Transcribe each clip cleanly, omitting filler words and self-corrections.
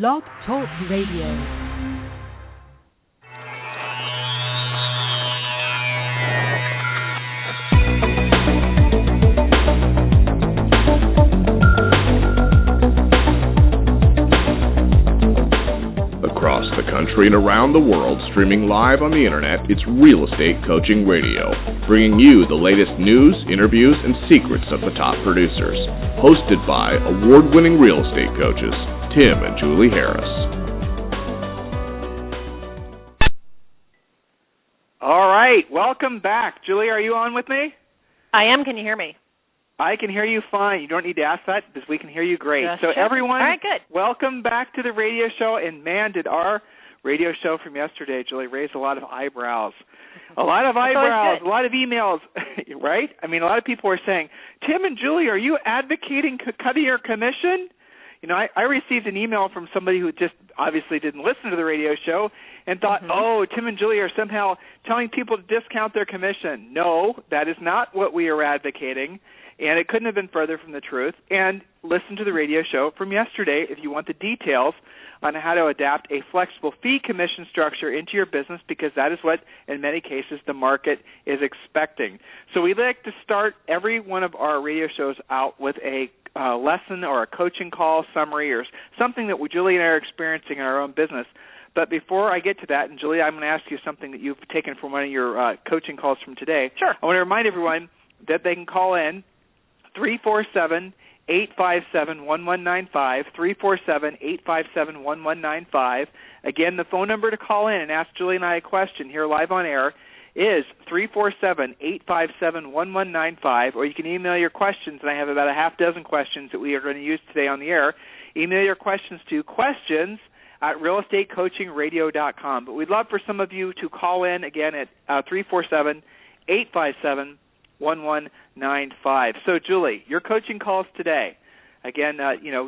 Blog Talk Radio. Across the country and around the world, streaming live on the internet, it's Real Estate Coaching Radio, bringing you the latest news, interviews, and secrets of the top producers. Hosted by award-winning real estate coaches, Tim and Julie Harris. All right, welcome back. Julie, are you on with me? I am. Can you hear me? I can hear you fine. You don't need to ask that because we can hear you great. Just so checking. everyone, all right, good. Welcome back to the radio show. And man, did our radio show from yesterday, Julie, raise a lot of eyebrows. A lot of eyebrows, a lot of emails, right? I mean, a lot of people were saying, Tim and Julie, are you advocating cutting your commission? You know, I received an email from somebody who just obviously didn't listen to the radio show and thought, oh, Tim and Julie are somehow telling people to discount their commission. No, that is not what we are advocating. And it couldn't have been further from the truth. And listen to the radio show from yesterday if you want the details on how to adapt a flexible fee commission structure into your business, because that is what, in many cases, the market is expecting. So we like to start every one of our radio shows out with a lesson or a coaching call summary or something that Julie and I are experiencing in our own business. But before I get to that, and Julie, I'm going to ask you something that you've taken from one of your coaching calls from today. Sure. I want to remind everyone that they can call in 347-857-1195, 347-857-1195. Again, the phone number to call in and ask Julie and I a question here live on air is 347-857-1195, or you can email your questions, and I have about a half dozen questions that we are going to use today on the air. Email your questions to questions@realestatecoachingradio.com. But we'd love for some of you to call in again at 347-857-1195. So, Julie, your coaching calls today. Again,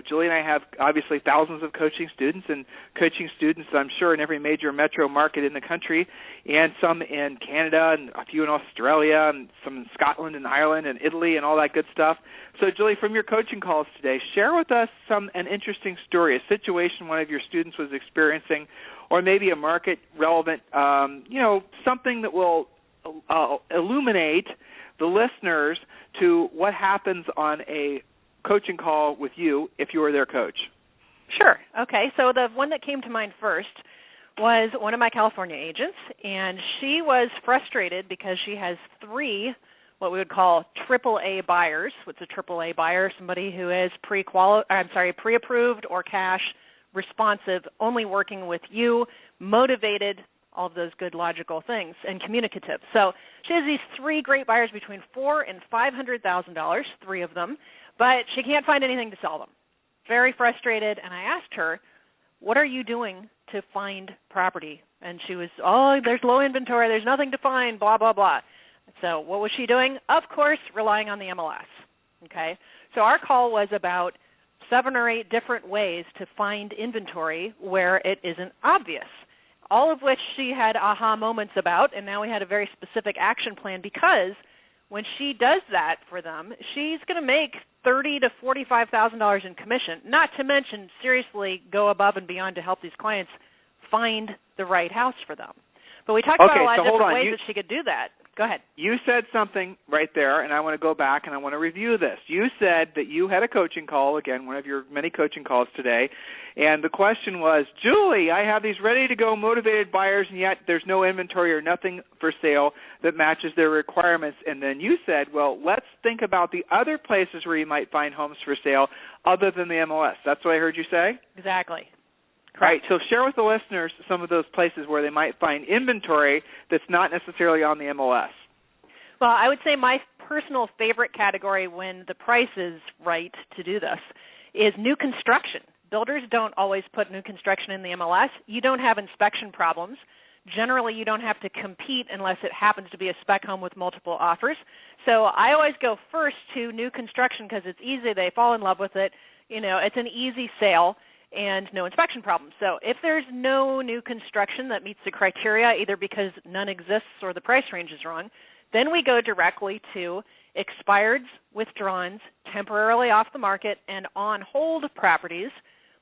Julie and I have obviously thousands of coaching students, and coaching students, I'm sure, in every major metro market in the country, and some in Canada, and a few in Australia, and some in Scotland and Ireland and Italy and all that good stuff. So, Julie, from your coaching calls today, share with us an interesting story, a situation one of your students was experiencing, or maybe a market-relevant, something that will illuminate the listeners to what happens on a coaching call with you if you were their coach. Sure. Okay. So the one that came to mind first was one of my California agents, and she was frustrated because she has 3 what we would call AAA buyers. What's a AAA buyer? Somebody who is pre-approved or cash responsive, only working with you, motivated, all of those good logical things, and communicative. So she has these 3 great buyers between $400,000 and $500,000, 3 of them, but she can't find anything to sell them. Very frustrated, and I asked her, what are you doing to find property? And she was, there's low inventory, there's nothing to find, blah, blah, blah. So what was she doing? Of course, relying on the MLS. Okay? So our call was about 7 or 8 different ways to find inventory where it isn't obvious, all of which she had aha moments about, and now we had a very specific action plan, because when she does that for them, she's going to make $30,000 to $45,000 in commission, not to mention seriously go above and beyond to help these clients find the right house for them. But we talked about a lot of different ways that she could do that. Go ahead. You said something right there, and I want to go back and I want to review this. You said that you had a coaching call, again, one of your many coaching calls today, and the question was, Julie, I have these ready-to-go motivated buyers, and yet there's no inventory or nothing for sale that matches their requirements. And then you said, well, let's think about the other places where you might find homes for sale other than the MLS. That's what I heard you say? Exactly. Correct. Right, so share with the listeners some of those places where they might find inventory that's not necessarily on the MLS. Well, I would say my personal favorite category when the price is right to do this is new construction. Builders don't always put new construction in the MLS. You don't have inspection problems. Generally, you don't have to compete unless it happens to be a spec home with multiple offers. So I always go first to new construction because it's easy. They fall in love with it. It's an easy sale and no inspection problems. So if there's no new construction that meets the criteria, either because none exists or the price range is wrong, then we go directly to expireds, withdrawns, temporarily off the market, and on hold properties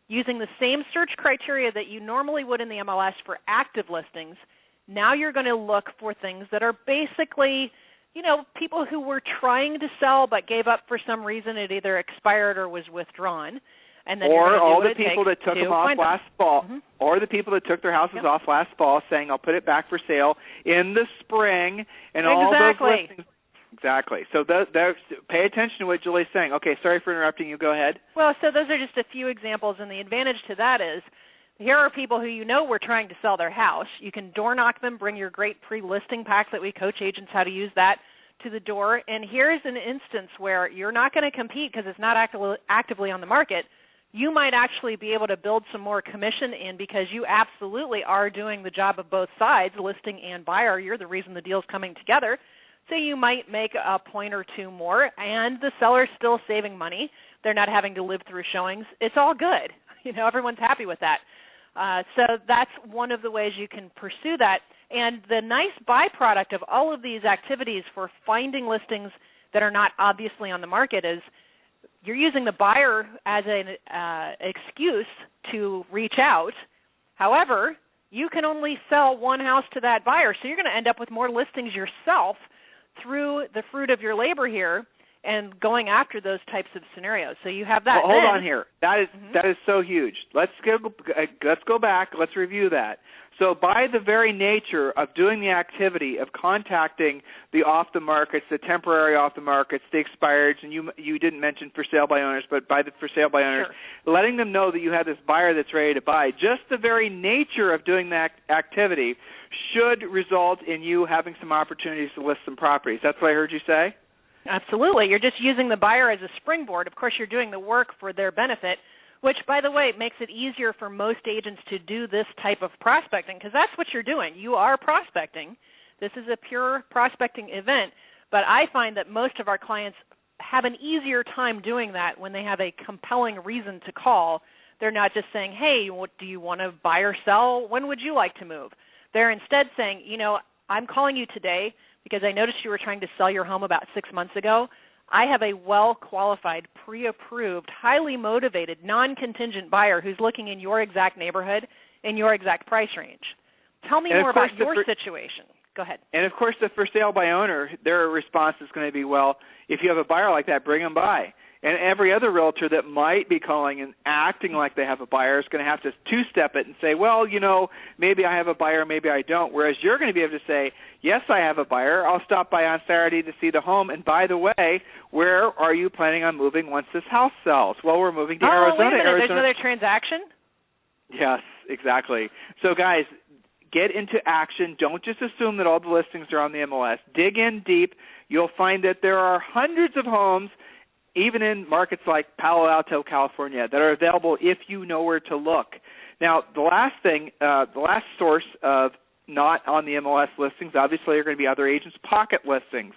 using the same search criteria that you normally would in the MLS for active listings. Now you're going to look for things that are basically, people who were trying to sell but gave up for some reason. It either expired or was withdrawn. And then or all the people that took them off last fall, or the people that took their houses off last fall saying, I'll put it back for sale in the spring, and all those listings. Exactly. So pay attention to what Julie's saying. Okay, sorry for interrupting you. Go ahead. Well, so those are just a few examples, and the advantage to that is here are people who were trying to sell their house. You can door knock them, bring your great pre-listing pack that we coach agents how to use that to the door, and here's an instance where you're not going to compete because it's not actively on the market. You might actually be able to build some more commission in because you absolutely are doing the job of both sides, listing and buyer. You're the reason the deal's coming together. So you might make a point or two more, and the seller's still saving money. They're not having to live through showings. It's all good. Everyone's happy with that. So that's one of the ways you can pursue that. And the nice byproduct of all of these activities for finding listings that are not obviously on the market is you're using the buyer as an excuse to reach out. However, you can only sell one house to that buyer, so you're going to end up with more listings yourself through the fruit of your labor here and going after those types of scenarios. So you have that. Well, hold on here. That is so huge. Let's go back. Let's review that. So by the very nature of doing the activity of contacting the off the markets, the temporary off the markets, the expireds, and you didn't mention for sale by owners, but by the for sale by owners, letting them know that you have this buyer that's ready to buy, just the very nature of doing that activity should result in you having some opportunities to list some properties. That's what I heard you say? Absolutely. You're just using the buyer as a springboard. Of course, you're doing the work for their benefit, which, by the way, makes it easier for most agents to do this type of prospecting because that's what you're doing. You are prospecting. This is a pure prospecting event, but I find that most of our clients have an easier time doing that when they have a compelling reason to call. They're not just saying, hey, what do you want to buy or sell? When would you like to move? They're instead saying, I'm calling you today because I noticed you were trying to sell your home about 6 months ago. I have a well-qualified, pre-approved, highly motivated, non-contingent buyer who's looking in your exact neighborhood, in your exact price range. Tell me more about your situation. Go ahead. And, of course, the for sale by owner, their response is going to be, well, if you have a buyer like that, bring them by. And every other realtor that might be calling and acting like they have a buyer is going to have to two-step it and say, well, maybe I have a buyer, maybe I don't. Whereas you're going to be able to say, yes, I have a buyer. I'll stop by on Saturday to see the home. And by the way, where are you planning on moving once this house sells? Well, we're moving to Arizona. Wait a minute. There's another transaction? Yes, exactly. So, guys, get into action. Don't just assume that all the listings are on the MLS. Dig in deep. You'll find that there are hundreds of homes, even in markets like Palo Alto, California, that are available if you know where to look. Now, the last source of not on the MLS listings, obviously, are going to be other agents' pocket listings.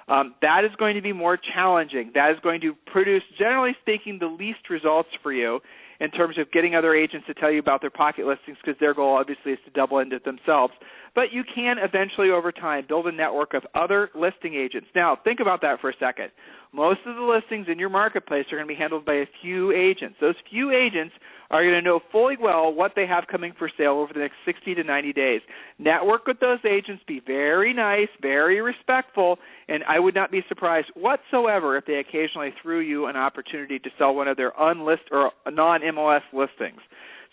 That is going to be more challenging. That is going to produce, generally speaking, the least results for you in terms of getting other agents to tell you about their pocket listings because their goal, obviously, is to double into it themselves. But you can eventually, over time, build a network of other listing agents. Now, think about that for a second. Most of the listings in your marketplace are going to be handled by a few agents. Those few agents are going to know fully well what they have coming for sale over the next 60 to 90 days. Network with those agents. Be very nice, very respectful, and I would not be surprised whatsoever if they occasionally threw you an opportunity to sell one of their or non-MLS listings.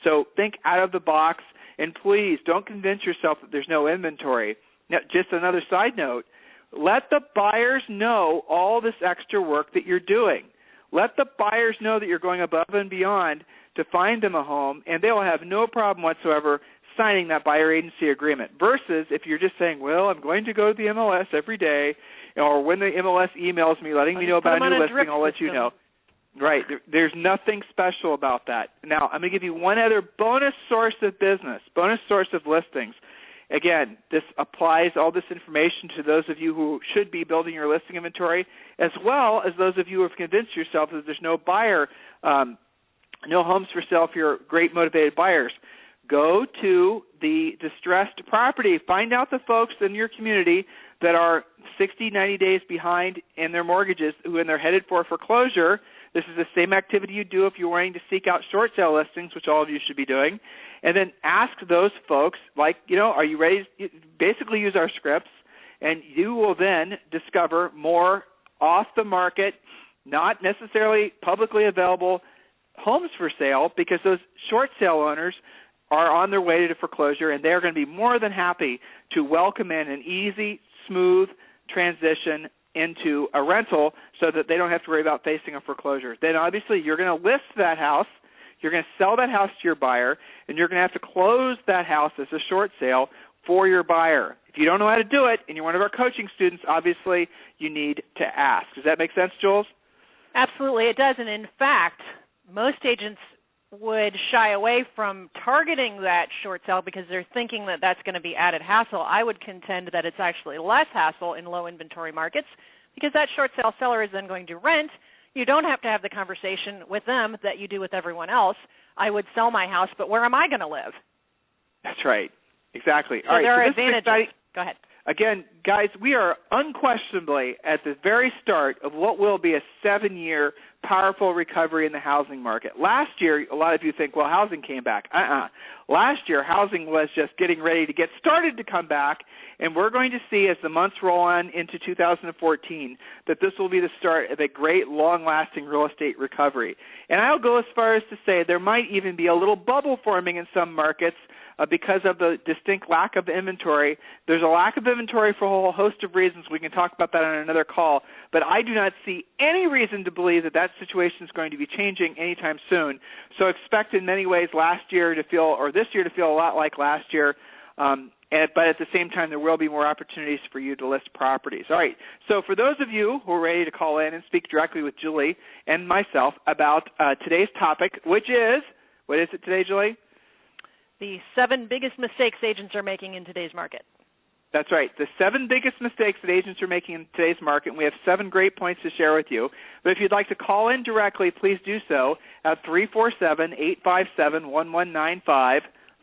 So think out of the box, and please don't convince yourself that there's no inventory. Now, just another side note, let the buyers know all this extra work that you're doing. Let the buyers know that you're going above and beyond to find them a home, and they will have no problem whatsoever signing that buyer agency agreement, versus if you're just saying, well, I'm going to go to the MLS every day, or when the MLS emails me letting me know about a new listing, I'll let you know. Right. There's nothing special about that. Now, I'm going to give you one other bonus source of business, bonus source of listings. Again, this applies all this information to those of you who should be building your listing inventory, as well as those of you who have convinced yourself that there's no buyer, no homes for sale for your great motivated buyers. Go to the distressed property. Find out the folks in your community that are 60, 90 days behind in their mortgages, when they're headed for foreclosure. This is the same activity you do if you're wanting to seek out short sale listings, which all of you should be doing. And then ask those folks, like, are you ready to basically use our scripts, and you will then discover more off the market, not necessarily publicly available homes for sale, because those short sale owners are on their way to foreclosure, and they're going to be more than happy to welcome in an easy, smooth transition into a rental so that they don't have to worry about facing a foreclosure. Then obviously you're going to list that house, you're going to sell that house to your buyer, and you're going to have to close that house as a short sale for your buyer. If you don't know how to do it and you're one of our coaching students, obviously you need to ask. Does that make sense, Jules? Absolutely, it does. And in fact, most agents would shy away from targeting that short sale because they're thinking that that's going to be added hassle. I would contend that it's actually less hassle in low inventory markets because that short sale seller is then going to rent. You don't have to have the conversation with them that you do with everyone else. I would sell my house, but where am I going to live? That's right. Exactly. So all right, there are so advantages. Go ahead. Again, guys, we are unquestionably at the very start of what will be a 7-year powerful recovery in the housing market. Last year, a lot of you think, well, housing came back. Last year, housing was just getting ready to get started to come back, and we're going to see as the months roll on into 2014 that this will be the start of a great, long-lasting real estate recovery. And I'll go as far as to say there might even be a little bubble forming in some markets because of the distinct lack of inventory. There's a lack of inventory for a whole host of reasons. We can talk about that on another call. But I do not see any reason to believe that that situation is going to be changing anytime soon. So expect in many ways this year to feel a lot like last year. But at the same time, there will be more opportunities for you to list properties. All right. So for those of you who are ready to call in and speak directly with Julie and myself about today's topic, which is, what is it today, Julie? The 7 biggest mistakes agents are making in today's market. That's right. The 7 biggest mistakes that agents are making in today's market. And we have 7 great points to share with you. But if you'd like to call in directly, please do so at 347-857-1195,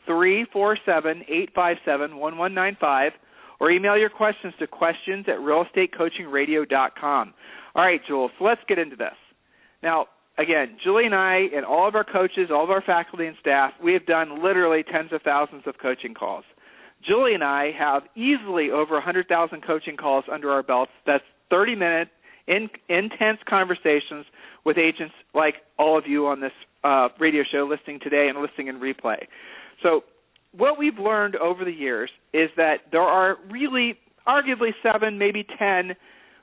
347-857-1195, or email your questions to questions@realestatecoachingradio.com. All right, Jules, so let's get into this. Now, again, Julie and I and all of our coaches, all of our faculty and staff, we have done literally tens of thousands of coaching calls. Julie and I have easily over 100,000 coaching calls under our belts. That's 30-minute, intense conversations with agents like all of you on this radio show listening today and listening in replay. So what we've learned over the years is that there are really arguably 7, maybe 10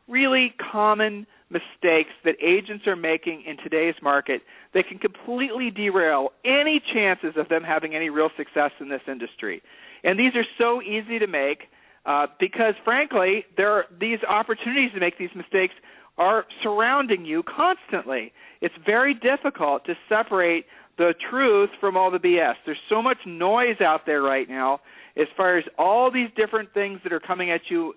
really common mistakes that agents are making in today's market that can completely derail any chances of them having any real success in this industry. And these are so easy to make because, frankly, these opportunities to make these mistakes are surrounding you constantly. It's very difficult to separate the truth from all the BS. There's so much noise out there right now as far as all these different things that are coming at you,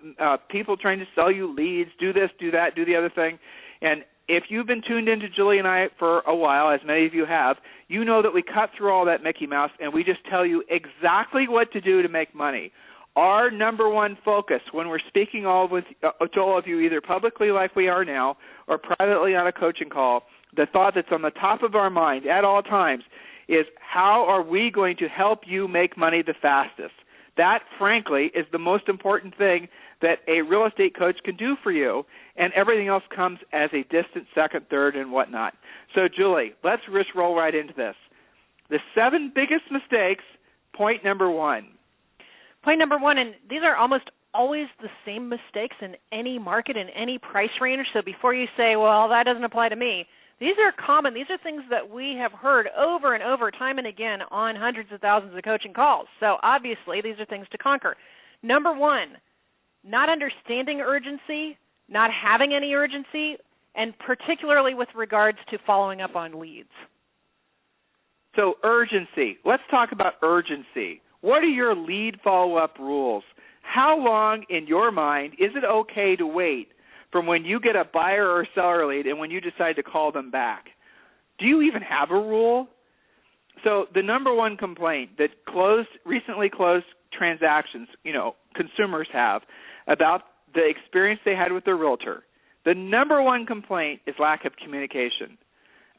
people trying to sell you leads, do this, do that, do the other thing. And if you've been tuned into Julie and I for a while, as many of you have, you know that we cut through all that Mickey Mouse and we just tell you exactly what to do to make money. Our number one focus when we're speaking to all of you, either publicly like we are now or privately on a coaching call, the thought that's on the top of our mind at all times is how are we going to help you make money the fastest? That, frankly, is the most important thing that a real estate coach can do for you, and everything else comes as a distant second, third, and whatnot. So, Julie, let's just roll right into this. The 7 biggest mistakes, point number 1. Point number 1, and these are almost always the same mistakes in any market, in any price range, so before you say, well, that doesn't apply to me, these are common. These are things that we have heard over and over, time and again, on hundreds of thousands of coaching calls. So obviously, these are things to conquer. Number 1, not understanding urgency, not having any urgency, and particularly with regards to following up on leads. So urgency. Let's talk about urgency. What are your lead follow-up rules? How long, in your mind, is it okay to wait from when you get a buyer or seller lead and when you decide to call them back? Do you even have a rule? So the number one complaint that recently closed transactions, consumers have about the experience they had with their realtor, the number one complaint is lack of communication.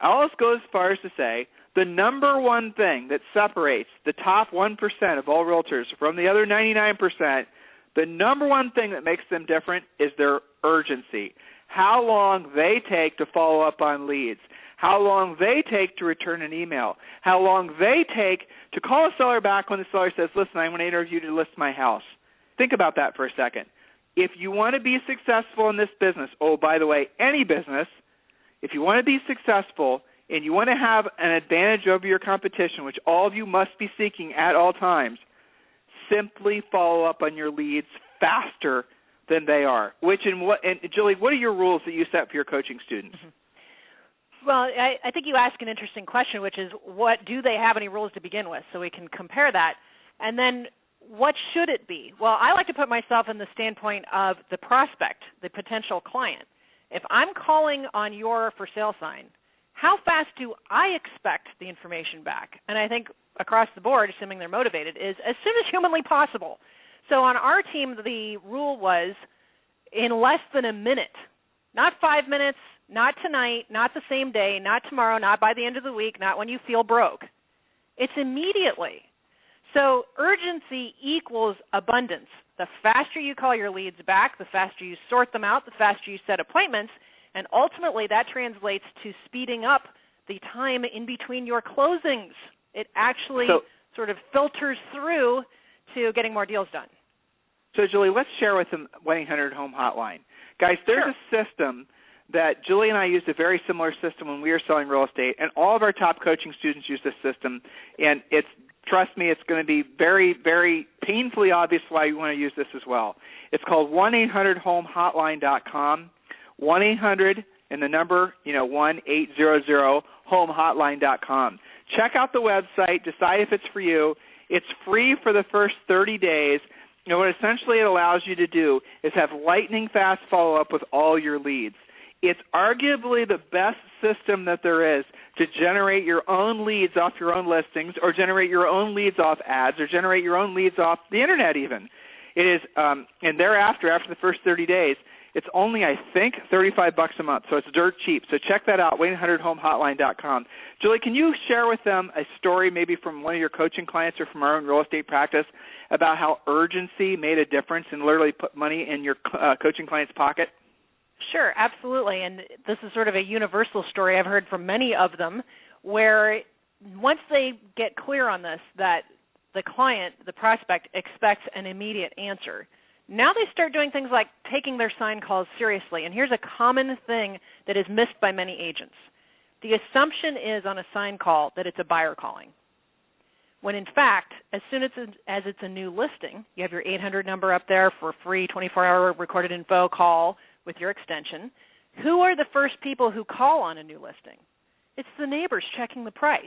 I'll just go as far as to say the number one thing that separates the top 1% of all realtors from the other 99%, the number one thing that makes them different is their urgency. How long they take to follow up on leads, how long they take to return an email, how long they take to call a seller back when the seller says, listen, I want to interview you to list my house. Think about that for a second. If you want to be successful in this business, oh, by the way, any business, if you want to be successful and you want to have an advantage over your competition, which all of you must be seeking at all times, simply follow up on your leads faster than they are. And Julie, what are your rules that you set for your coaching students? Mm-hmm. Well, I think you ask an interesting question, which is, what do they have any rules to begin with, so we can compare that, and then what should it be? Well, I like to put myself in the standpoint of the prospect, the potential client. If I'm calling on your for sale sign, how fast do I expect the information back? And I think across the board, assuming they're motivated, is as soon as humanly possible. So on our team, the rule was in less than a minute, not 5 minutes, not tonight, not the same day, not tomorrow, not by the end of the week, not when you feel broke. It's immediately. So urgency equals abundance. The faster you call your leads back, the faster you sort them out, the faster you set appointments, and ultimately that translates to speeding up the time in between your closings. It actually sort of filters through to getting more deals done. So, Julie, let's share with them 1-800-HOME hotline. Guys, there's a system that Julie and I used, a very similar system when we were selling real estate, and all of our top coaching students use this system, and trust me, it's going to be very, very painfully obvious why you want to use this as well. It's called 1-800-HOME-HOTLINE.com, 1-800 and the number, 1-800-HOME-HOTLINE.com. Check out the website, decide if it's for you. It's free for the first 30 days. What essentially it allows you to do is have lightning fast follow-up with all your leads. It's arguably the best system that there is to generate your own leads off your own listings, or generate your own leads off ads, or generate your own leads off the internet even. It is, and thereafter, after the first 30 days, it's only, I think, $35 a month, so it's dirt cheap. So check that out, 1-800-HOME-HOTLINE.com. Julie, can you share with them a story maybe from one of your coaching clients or from our own real estate practice about how urgency made a difference and literally put money in your coaching client's pocket? Sure, absolutely. And this is sort of a universal story I've heard from many of them, where once they get clear on this, that the client, the prospect, expects an immediate answer, now they start doing things like taking their sign calls seriously. And here's a common thing that is missed by many agents. The assumption is on a sign call that it's a buyer calling, when in fact, as soon as it's a new listing, you have your 800 number up there for a free 24-hour recorded info call with your extension. Who are the first people who call on a new listing? It's the neighbors checking the price.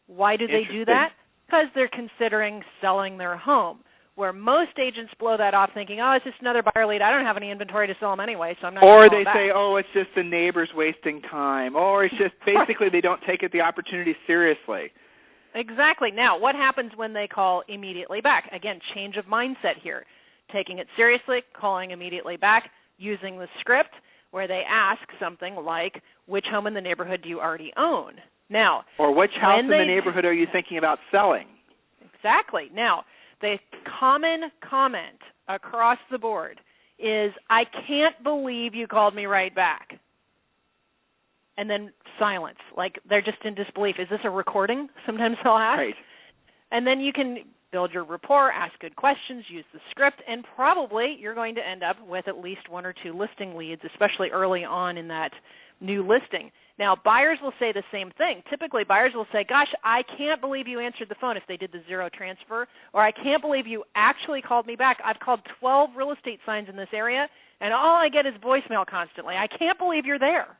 Why do they do that? Because they're considering selling their home, where most agents blow that off thinking, oh, it's just another buyer lead. I don't have any inventory to sell them anyway, so I'm not going to call them back. Or they say, oh, it's just the neighbors wasting time. Or it's just basically they don't take the opportunity seriously. Exactly. Now, what happens when they call immediately back? Again, change of mindset here. Taking it seriously, calling immediately back, using the script where they ask something like, which home in the neighborhood do you already own? Now, or which house in the neighborhood are you thinking about selling? Exactly. Now, the common comment across the board is, I can't believe you called me right back. And then silence, like they're just in disbelief. Is this a recording? Sometimes they'll ask. Right. And then you can build your rapport, ask good questions, use the script, and probably you're going to end up with at least one or two listing leads, especially early on in that new listing. Now, buyers will say the same thing. Typically, buyers will say, gosh, I can't believe you answered the phone if they did the zero transfer, or I can't believe you actually called me back. I've called 12 real estate signs in this area, and all I get is voicemail constantly. I can't believe you're there.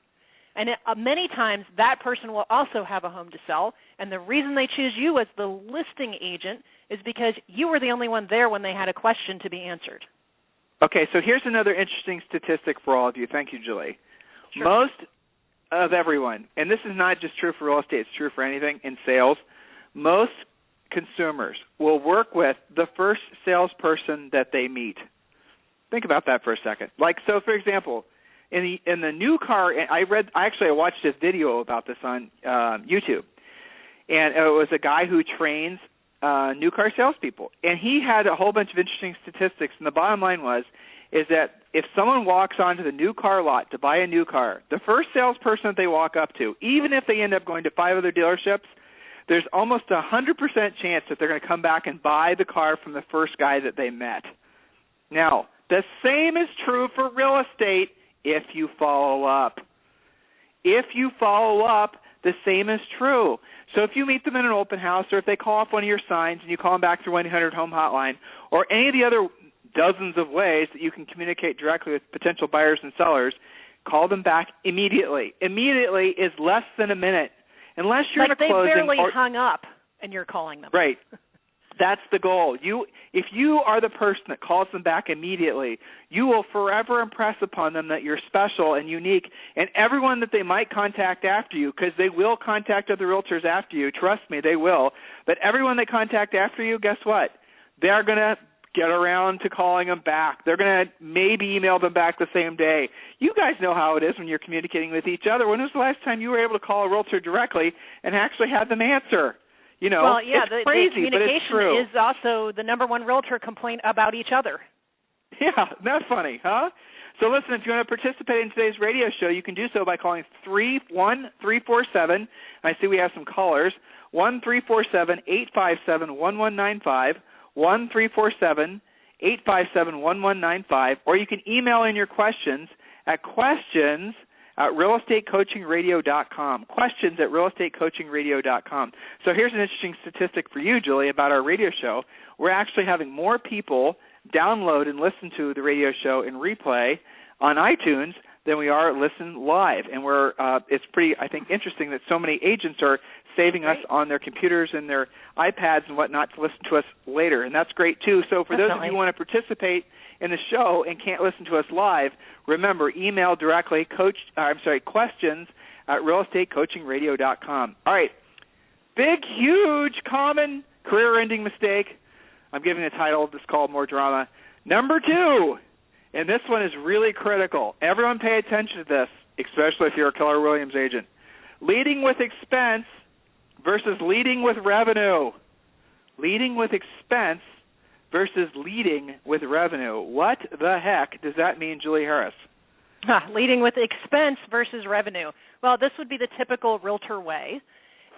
And many times that person will also have a home to sell, and the reason they choose you as the listing agent is because you were the only one there when they had a question to be answered. Okay, so here's another interesting statistic for all of you. Thank you, Julie. Sure. Most of everyone, and this is not just true for real estate, it's true for anything in sales, most consumers will work with the first salesperson that they meet. Think about that for a second. Like, so for example, in the new car, and I watched a video about this on YouTube, and it was a guy who trains new car salespeople, and he had a whole bunch of interesting statistics. And the bottom line is that if someone walks onto the new car lot to buy a new car, the first salesperson that they walk up to, even if they end up going to 5 other dealerships, there's almost 100% chance that they're going to come back and buy the car from the first guy that they met. Now, the same is true for real estate if you follow up. If you follow up, the same is true. So if you meet them in an open house, or if they call off one of your signs and you call them back through 1-800-HOME hotline, or any of the other dozens of ways that you can communicate directly with potential buyers and sellers, call them back immediately. Immediately is less than a minute. Unless you're in a closing. Like they barely hung up and you're calling them. Right. That's the goal. If you are the person that calls them back immediately, you will forever impress upon them that you're special and unique. And everyone that they might contact after you, because they will contact other realtors after you, trust me, they will. But everyone they contact after you, guess what? They're going to get around to calling them back. They're going to maybe email them back the same day. You guys know how it is when you're communicating with each other. When was the last time you were able to call a realtor directly and actually have them answer? You know, well, yeah, it's crazy, the but it's true. communication is also the number one realtor complaint about each other. Yeah, that's funny, huh? So listen, if you want to participate in today's radio show, you can do so by calling 347. I see we have some callers. 1-347-857-1195, 1-347-857-1195, or you can email in your questions at questions@realestatecoachingradio.com, questions@realestatecoachingradio.com. So here's an interesting statistic for you, Julie, about our radio show. We're actually having more people download and listen to the radio show in replay on iTunes than we are listen live. And it's pretty, I think, interesting that so many agents are saving us on their computers and their iPads and whatnot to listen to us later, and that's great too. So for those of you who want to participate in the show and can't listen to us live, remember, email directly questions@realestatecoachingradio.com. All right, big, huge, common career-ending mistake. I'm giving a title that's called More Drama. Number 2, and this one is really critical. Everyone pay attention to this, especially if you're a Keller Williams agent. Leading with expense versus leading with revenue. Leading with expense versus leading with revenue. What the heck does that mean, Julie Harris? Leading with expense versus revenue. Well, this would be the typical realtor way,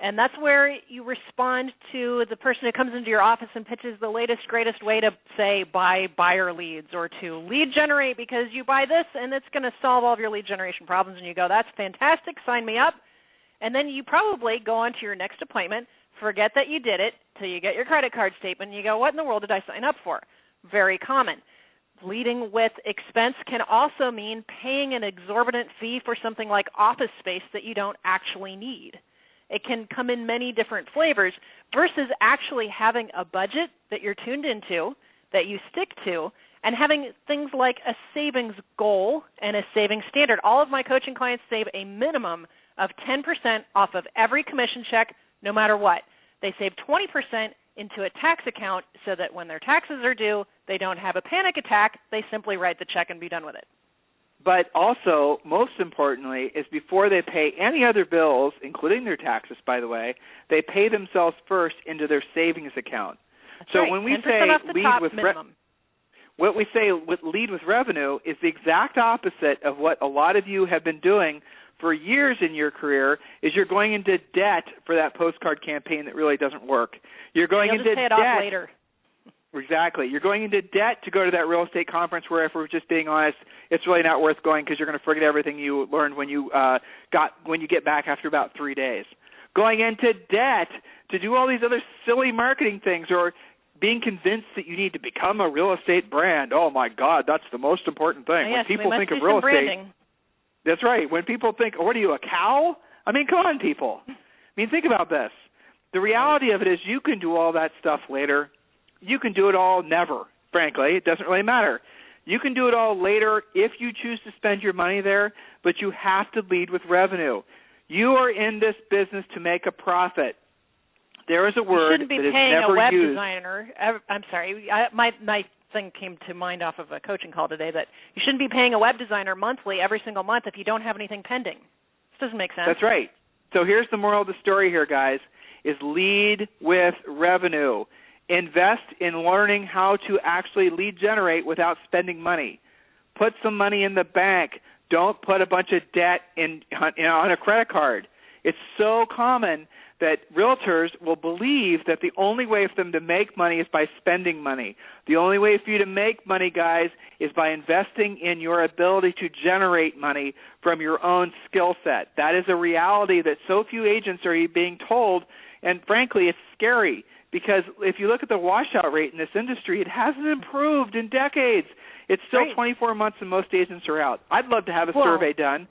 and that's where you respond to the person who comes into your office and pitches the latest, greatest way to, say, buy buyer leads, or to lead generate because you buy this and it's going to solve all of your lead generation problems, and you go, that's fantastic, sign me up. And then you probably go on to your next appointment, forget that you did it, till you get your credit card statement, and you go, what in the world did I sign up for? Very common. Leading with expense can also mean paying an exorbitant fee for something like office space that you don't actually need. It can come in many different flavors versus actually having a budget that you're tuned into, that you stick to, and having things like a savings goal and a savings standard. All of my coaching clients save a minimum of 10% off of every commission check, no matter what. They save 20% into a tax account so that when their taxes are due, they don't have a panic attack. They simply write the check and be done with it. But also, most importantly, is before they pay any other bills, including their taxes, by the way, they pay themselves first into their savings account. That's so right. when we say lead with what we say with lead with revenue is the exact opposite of what a lot of you have been doing for years in your career. Is you're going into debt for that postcard campaign that really doesn't work. You're going into just pay it debt. Off later. Exactly. You're going into debt to go to that real estate conference where, if we're just being honest, it's really not worth going because you're going to forget everything you learned when you get back after about 3 days. Going into debt to do all these other silly marketing things, or being convinced that you need to become a real estate brand. Oh my God, that's the most important thing. Yes, when people think of real estate, that's right. When people think, oh, what are you, a cow? I mean, come on, people. I mean, think about this. The reality of it is you can do all that stuff later. You can do it all never, frankly. It doesn't really matter. You can do it all later if you choose to spend your money there, but you have to lead with revenue. You are in this business to make a profit. There is a word that is never used. You shouldn't be paying a web designer. I'm sorry. My thing came to mind off of a coaching call today, that you shouldn't be paying a web designer monthly every single month if you don't have anything pending. This doesn't make sense. That's right. So here's the moral of the story here, guys, is lead with revenue. Invest in learning how to actually lead generate without spending money. Put some money in the bank. Don't put a bunch of debt on a credit card. It's so common that realtors will believe that the only way for them to make money is by spending money. The only way for you to make money, guys, is by investing in your ability to generate money from your own skill set. That is a reality that so few agents are being told, and frankly, it's scary because if you look at the washout rate in this industry, it hasn't improved in decades. It's still 24 months and most agents are out. I'd love to have a survey done.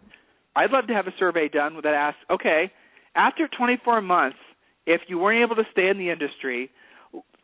I'd love to have a survey done that asks, okay, after 24 months, if you weren't able to stay in the industry,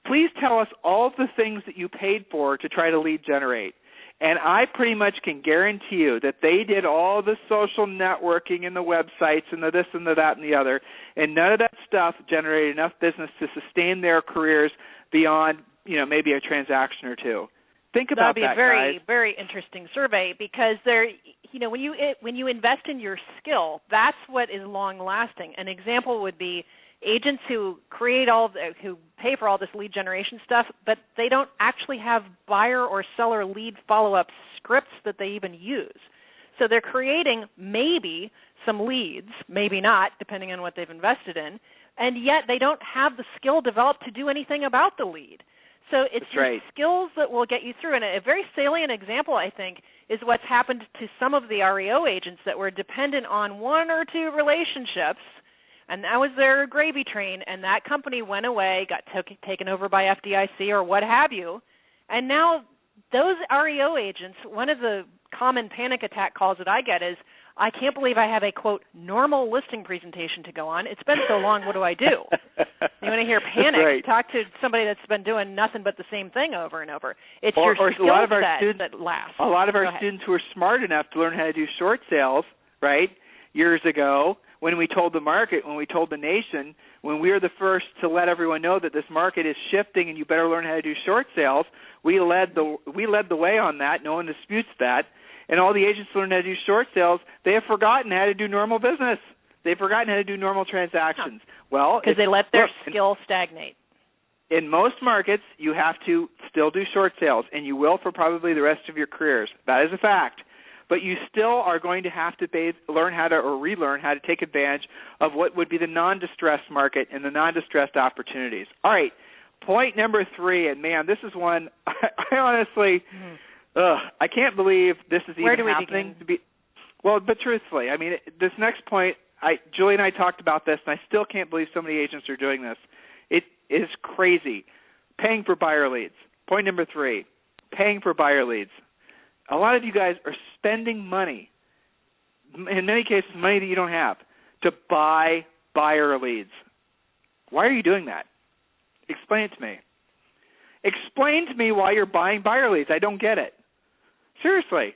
please tell us all the things that you paid for to try to lead generate. And I pretty much can guarantee you that they did all the social networking and the websites and the this and the that and the other, and none of that stuff generated enough business to sustain their careers beyond, maybe a transaction or two. Think about that, guys. That'd be a very, very interesting survey because when you invest in your skill, that's what is long lasting. An example would be agents who who pay for all this lead generation stuff, but they don't actually have buyer or seller lead follow-up scripts that they even use. So they're creating maybe some leads, maybe not, depending on what they've invested in, and yet they don't have the skill developed to do anything about the lead. So it's your skills that will get you through. And a very salient example, I think, is what's happened to some of the REO agents that were dependent on one or two relationships, and that was their gravy train, and that company went away, got taken over by FDIC or what have you, and now those REO agents, one of the common panic attack calls that I get is, I can't believe I have a, quote, normal listing presentation to go on. It's been so long, what do I do? You want to hear panic? Talk to somebody that's been doing nothing but the same thing over and over. It's your skill set that lasts. A lot of our students who are smart enough to learn how to do short sales, right, years ago, when we told the market, when we told the nation, when we were the first to let everyone know that this market is shifting and you better learn how to do short sales, we led the way on that. No one disputes that. And all the agents learn how to do short sales, they have forgotten how to do normal business. They've forgotten how to do normal transactions. Well, because they let their skill stagnate. In most markets, you have to still do short sales, and you will for probably the rest of your careers. That is a fact. But you still are going to have to learn how to or relearn how to take advantage of what would be the non-distressed market and the non-distressed opportunities. All right, point number 3, and man, this is one I honestly... I can't believe this is even happening. But truthfully, I mean, this next point, Julie and I talked about this, and I still can't believe so many agents are doing this. It is crazy. Paying for buyer leads. Point number 3, paying for buyer leads. A lot of you guys are spending money, in many cases money that you don't have, to buy buyer leads. Why are you doing that? Explain it to me. Explain to me why you're buying buyer leads. I don't get it. Seriously.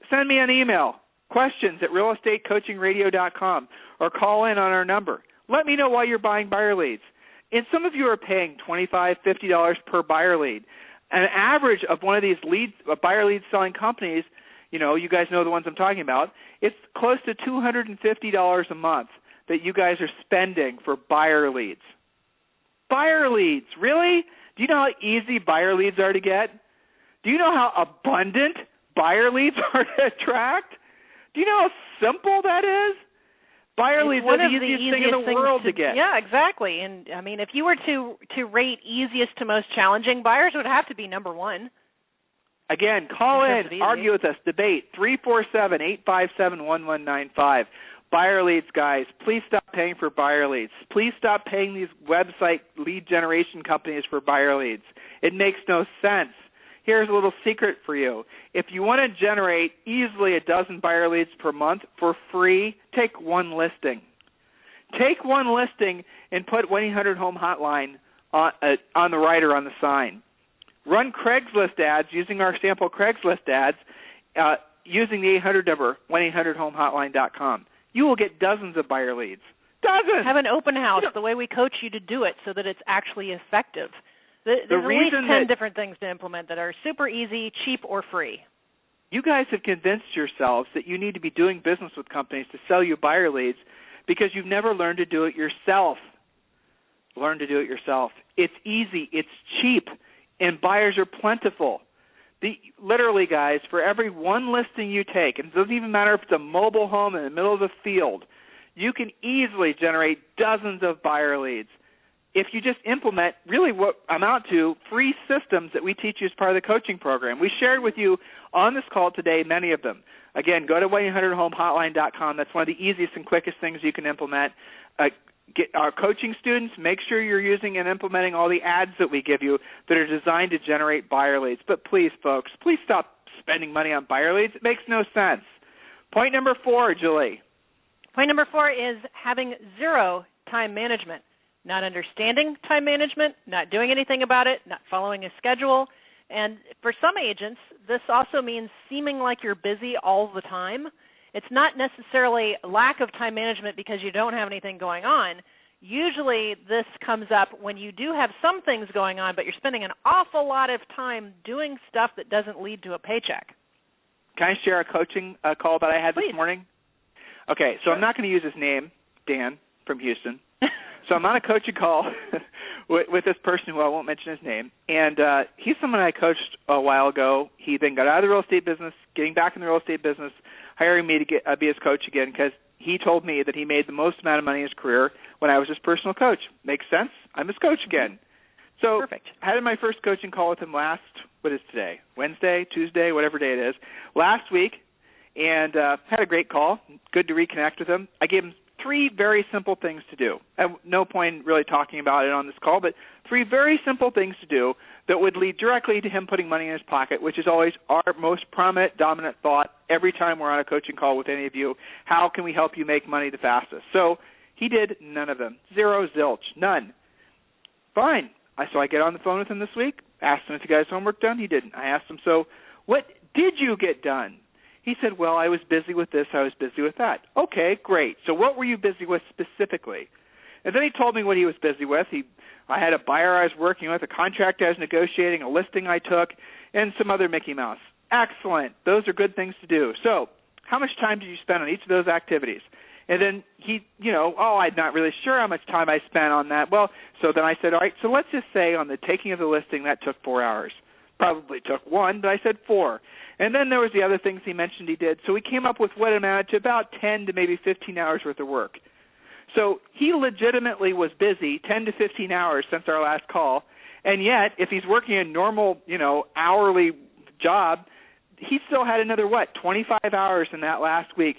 Send me an email, questions@realestatecoachingradio.com, or call in on our number. Let me know why you're buying buyer leads. And some of you are paying $25, $50 per buyer lead. An average of one of these buyer lead selling companies, you guys know the ones I'm talking about, it's close to $250 a month that you guys are spending for buyer leads. Buyer leads, really? Do you know how easy buyer leads are to get? Do you know how abundant buyer leads are to attract? Do you know how simple that is? Buyer leads are the easiest thing in the world to get. Yeah, exactly. And, I mean, if you were to rate easiest to most challenging, buyers would have to be number 1. Again, call in, argue with us, debate, 347-857-1195. Buyer leads, guys. Please stop paying for buyer leads. Please stop paying these website lead generation companies for buyer leads. It makes no sense. Here's a little secret for you. If you want to generate easily a dozen buyer leads per month for free, take one listing. Take one listing and put 1-800-HOME hotline on the right or on the sign. Run Craigslist ads using our sample Craigslist ads using the 800 number, 1-800-HOME-hotline.com. You will get dozens of buyer leads. Dozens! Have an open house the way we coach you to do it so that it's actually effective. There's at least 10 different things to implement that are super easy, cheap, or free. You guys have convinced yourselves that you need to be doing business with companies to sell you buyer leads because you've never learned to do it yourself. Learn to do it yourself. It's easy. It's cheap. And buyers are plentiful. Literally, guys, for every one listing you take, and it doesn't even matter if it's a mobile home in the middle of the field, you can easily generate dozens of buyer leads if you just implement really what amount to free systems that we teach you as part of the coaching program. We shared with you on this call today many of them. Again, go to 1-800-HOME-HOTLINE.com. That's one of the easiest and quickest things you can implement. Get our coaching students, make sure you're using and implementing all the ads that we give you that are designed to generate buyer leads. But please, folks, please stop spending money on buyer leads. It makes no sense. Point number 4, Julie. Point number 4 is having zero time management. Not understanding time management, not doing anything about it, not following a schedule. And for some agents, this also means seeming like you're busy all the time. It's not necessarily lack of time management because you don't have anything going on. Usually this comes up when you do have some things going on, but you're spending an awful lot of time doing stuff that doesn't lead to a paycheck. Can I share a coaching call that I had Please. this morning? Okay, so Sure. I'm not going to use his name, Dan from Houston. So I'm on a coaching call with this person who I won't mention his name, and he's someone I coached a while ago. He then got out of the real estate business, getting back in the real estate business, hiring me to be his coach again because he told me that he made the most amount of money in his career when I was his personal coach. Makes sense? I'm his coach again. So Perfect. I had my first coaching call with him what is today? Wednesday, Tuesday, whatever day it is, last week, and had a great call. Good to reconnect with him. I gave him 3 very simple things to do. I have no point really talking about it on this call, but 3 very simple things to do that would lead directly to him putting money in his pocket, which is always our most prominent, dominant thought every time we're on a coaching call with any of you. How can we help you make money the fastest? So he did none of them. Zero, zilch, none. Fine. So I get on the phone with him this week, asked him if he got his homework done. He didn't. I asked him, so what did you get done? He said, well, I was busy with this, I was busy with that. Okay, great. So what were you busy with specifically? And then he told me what he was busy with. I had a buyer I was working with, a contract I was negotiating, a listing I took, and some other Mickey Mouse. Excellent. Those are good things to do. So how much time did you spend on each of those activities? And then I'm not really sure how much time I spent on that. Well, so then I said, all right, so let's just say on the taking of the listing, that took 4 hours. Probably took 1, but I said 4. And then there was the other things he mentioned he did. So we came up with what amounted to about 10 to maybe 15 hours worth of work. So he legitimately was busy 10 to 15 hours since our last call. And yet, if he's working a normal, hourly job, he still had another, 25 hours in that last week.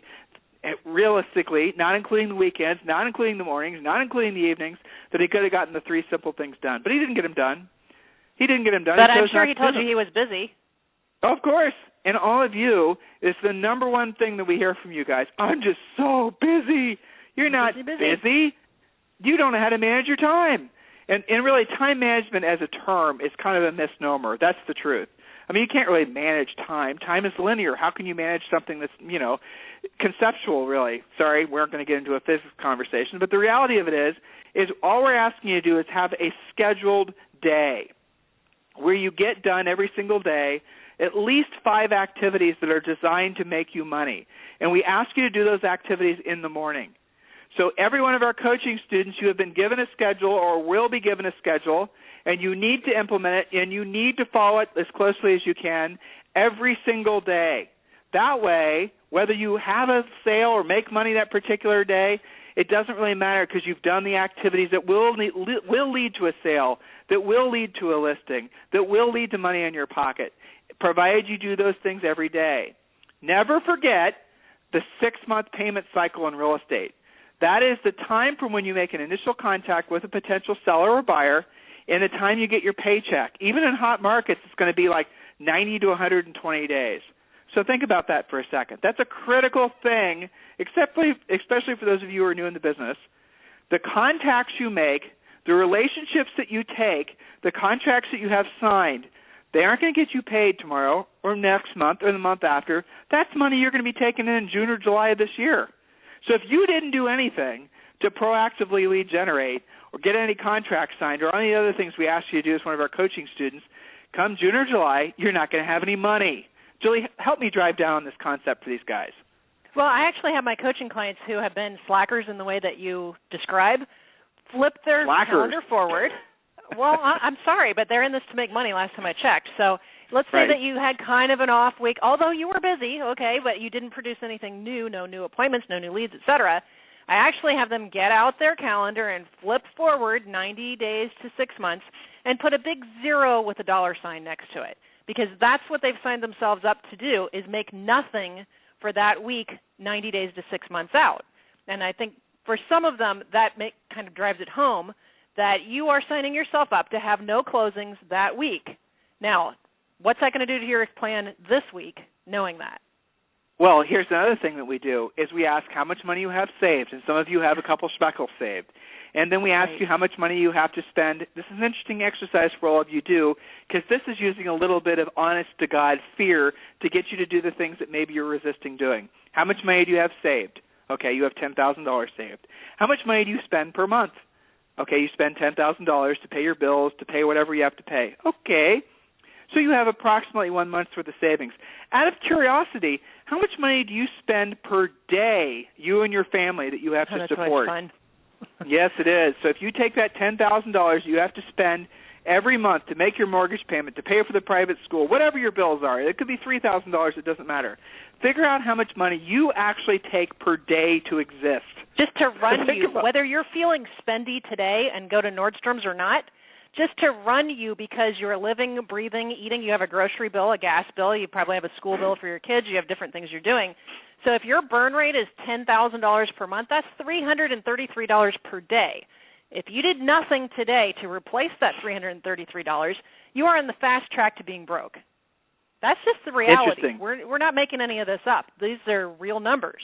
Realistically, not including the weekends, not including the mornings, not including the evenings, that he could have gotten the 3 simple things done. But he didn't get them done. But I'm sure he told you he was busy. Of course. And all of you, is the number one thing that we hear from you guys. I'm just so busy. You're not busy. You don't know how to manage your time. And really, time management as a term is kind of a misnomer. That's the truth. I mean, you can't really manage time. Time is linear. How can you manage something that's, conceptual, really? Sorry, we aren't going to get into a physics conversation. But the reality of it is all we're asking you to do is have a scheduled day where you get done every single day at least 5 activities that are designed to make you money. And we ask you to do those activities in the morning. So every one of our coaching students, you have been given a schedule or will be given a schedule, and you need to implement it, and you need to follow it as closely as you can every single day. That way, whether you have a sale or make money that particular day, it doesn't really matter because you've done the activities that will lead to a sale, that will lead to a listing, that will lead to money in your pocket, provided you do those things every day. Never forget the 6-month payment cycle in real estate. That is the time from when you make an initial contact with a potential seller or buyer and the time you get your paycheck. Even in hot markets, it's going to be like 90 to 120 days. So think about that for a second. That's a critical thing, especially for those of you who are new in the business. The contacts you make, the relationships that you take, the contracts that you have signed, they aren't going to get you paid tomorrow or next month or the month after. That's money you're going to be taking in June or July of this year. So if you didn't do anything to proactively lead generate or get any contracts signed or any other things we ask you to do as one of our coaching students, come June or July, you're not going to have any money. Julie, help me drive down this concept for these guys. Well, I actually have my coaching clients who have been slackers in the way that you describe, flip their calendar forward. Well, I'm sorry, but they're in this to make money last time I checked. So let's say that you had kind of an off week, although you were busy, okay, but you didn't produce anything new, no new appointments, no new leads, et cetera. I actually have them get out their calendar and flip forward 90 days to 6 months and put a big 0 with a dollar sign next to it, because that's what they've signed themselves up to do, is make nothing for that week 90 days to 6 months out. And I think for some of them that kind of drives it home that you are signing yourself up to have no closings that week. Now, what's that going to do to your plan this week, knowing that? Well, here's another thing that we do is we ask how much money you have saved, and some of you have a couple speckles saved. And then we ask you how much money you have to spend. This is an interesting exercise for all of you to do, because this is using a little bit of honest-to-God fear to get you to do the things that maybe you're resisting doing. How much money do you have saved? Okay, you have $10,000 saved. How much money do you spend per month? Okay, you spend $10,000 to pay your bills, to pay whatever you have to pay. Okay, so you have approximately 1 month's worth of savings. Out of curiosity, how much money do you spend per day, you and your family, that you have to support? That's fun. Yes, it is. So if you take that $10,000 you have to spend every month to make your mortgage payment, to pay for the private school, whatever your bills are, it could be $3,000, it doesn't matter. Figure out how much money you actually take per day to exist. Just to run you, whether you're feeling spendy today and go to Nordstrom's or not, just to run you because you're living, breathing, eating, you have a grocery bill, a gas bill, you probably have a school bill for your kids, you have different things you're doing. So if your burn rate is $10,000 per month, that's $333 per day. If you did nothing today to replace that $333, you are on the fast track to being broke. That's just the reality. We're not making any of this up. These are real numbers.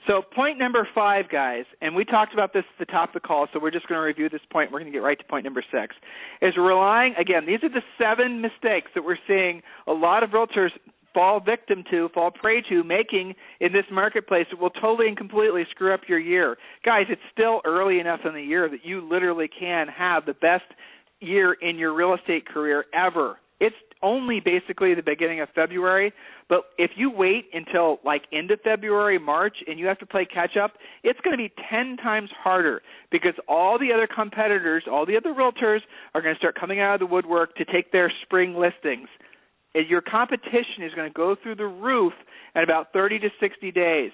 So point number 5, guys, and we talked about this at the top of the call, so we're just going to review this point. We're going to get right to point number 6, is relying, again, these are the 7 mistakes that we're seeing a lot of realtors fall prey to, making in this marketplace that will totally and completely screw up your year. Guys, it's still early enough in the year that you literally can have the best year in your real estate career ever. It's only basically the beginning of February, but if you wait until like end of February, March, and you have to play catch-up, it's going to be 10 times harder because all the other competitors, all the other realtors are going to start coming out of the woodwork to take their spring listings. And your competition is going to go through the roof in about 30 to 60 days.